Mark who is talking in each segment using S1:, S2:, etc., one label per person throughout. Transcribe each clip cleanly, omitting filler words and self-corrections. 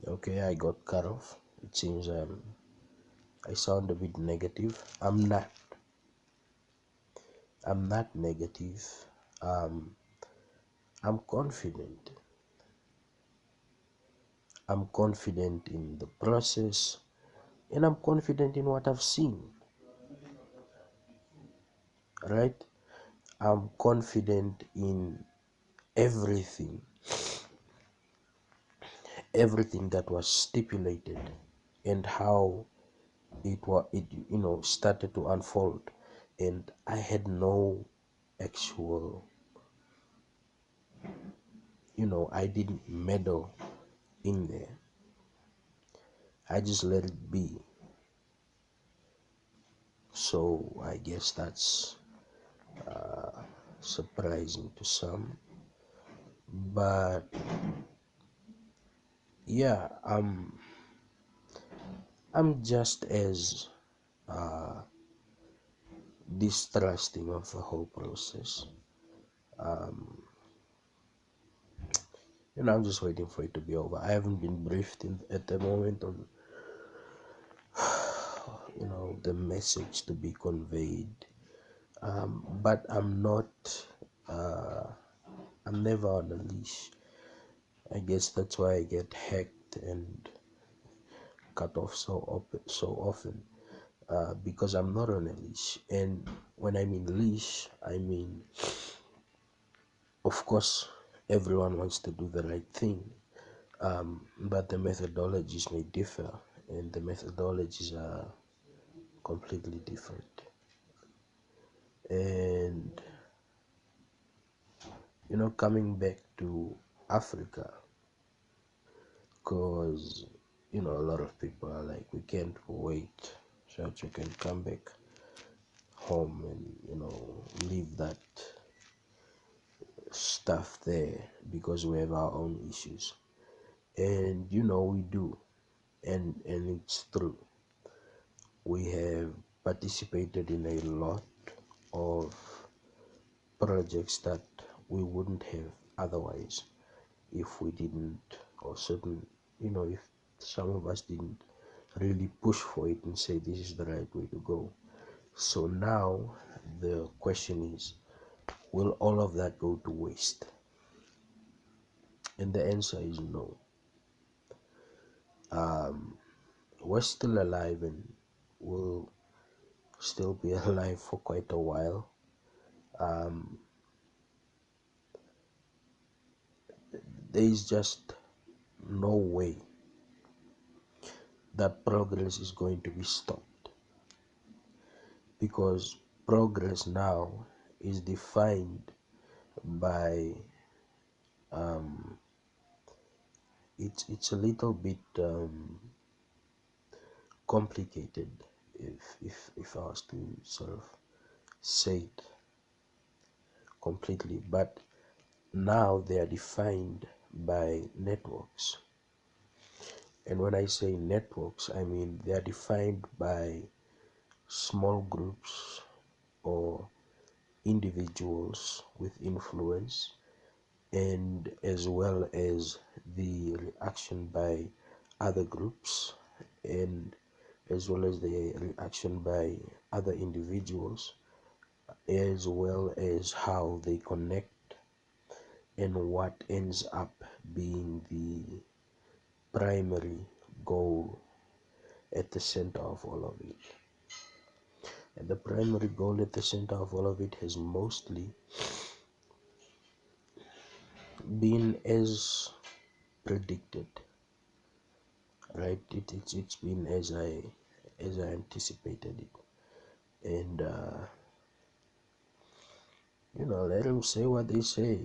S1: Okay, I got cut off. It seems I sound a bit negative. I'm not negative. Um, I'm confident. I'm confident in the process, and I'm confident in what I've seen. Right? I'm confident in everything, everything that was stipulated, and how it started to unfold, and I had no actual, I didn't meddle in there. I just let it be. So I guess that's surprising to some, but yeah, I'm just as distrusting of the whole process. um I'm just waiting for it to be over. I haven't been briefed at the moment on the message to be conveyed. But uh I'm never on a leash. I guess that's why I get hacked and cut off so often, because I'm not on a leash. And when I mean leash, I mean, of course, everyone wants to do the right thing, but the methodologies may differ, and the methodologies are completely different. And coming back to Africa, because a lot of people are like, we can't wait so that you can come back home and leave that stuff there because we have our own issues. And we do, and it's true. We have participated in a lot of projects that we wouldn't have otherwise, if we didn't, or certain, if some of us didn't really push for it and say this is the right way to go. So now the question is, will all of that go to waste? And the answer is no. We're still alive and will still be alive for quite a while. There is just no way that progress is going to be stopped, because progress now is defined by, it's a little bit complicated, if I was to sort of say it completely, but now they are defined by networks. And when I say networks, I mean they are defined by small groups or individuals with influence, and as well as the reaction by other groups, and as well as the reaction by other individuals, as well as how they connect, and what ends up being the primary goal at the center of all of it. And the primary goal at the center of all of it has mostly been as predicted, right? It's been as I anticipated it. And let them say what they say.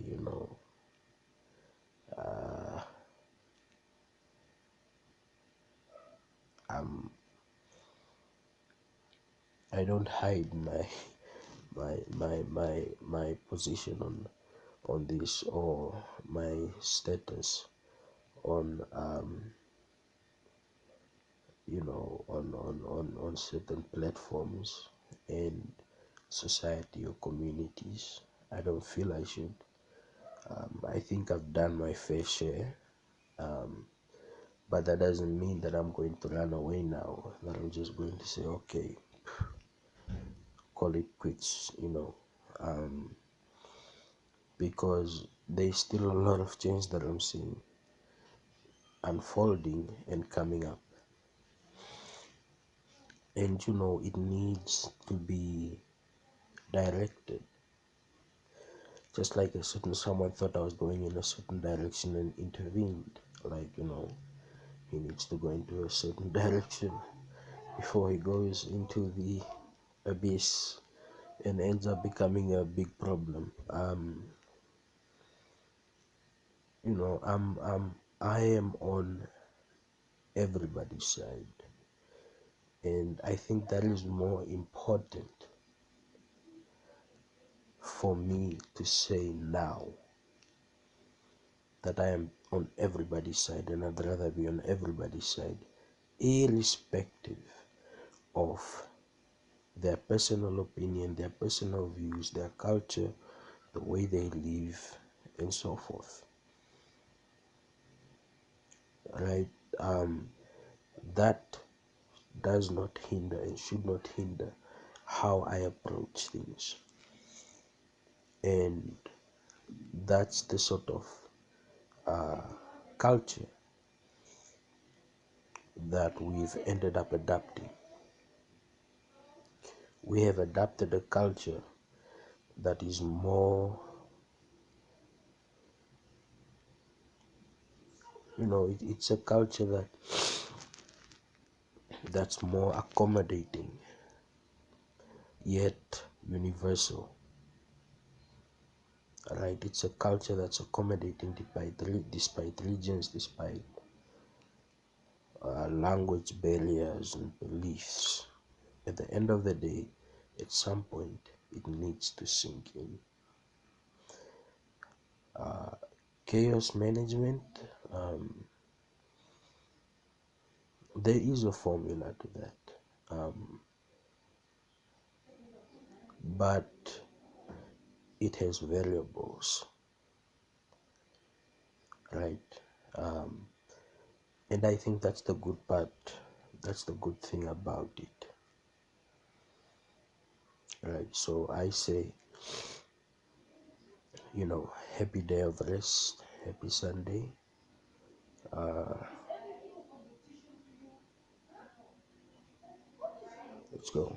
S1: I'm I don't hide my position on this, or my status on on certain platforms and society or communities. I don't feel I should. I think I've done my fair share. But that doesn't mean that I'm going to run away now, that I'm just going to say, okay, call it quits. Um, because there's still a lot of change that I'm seeing unfolding and coming up. And it needs to be directed. Just like a certain someone thought I was going in a certain direction and intervened. Like, he needs to go into a certain direction before he goes into the abyss and ends up becoming a big problem. I am on everybody's side, and I think that is more important for me to say now, that I am on everybody's side, and I'd rather be on everybody's side, irrespective of their personal opinion, their personal views, their culture, the way they live, and so forth. Right? That does not hinder and should not hinder how I approach things. And that's the sort of culture that we've ended up adapting. We have adapted a culture that is more, it's a culture that's more accommodating, yet universal. Right? It's a culture that's accommodating despite regions, despite language barriers and beliefs. At the end of the day, at some point, it needs to sink in. Chaos management, there is a formula to that, but it has variables, right? And I think that's the good part. That's the good thing about it, right? So I say, happy day of rest, happy Sunday. Let's go.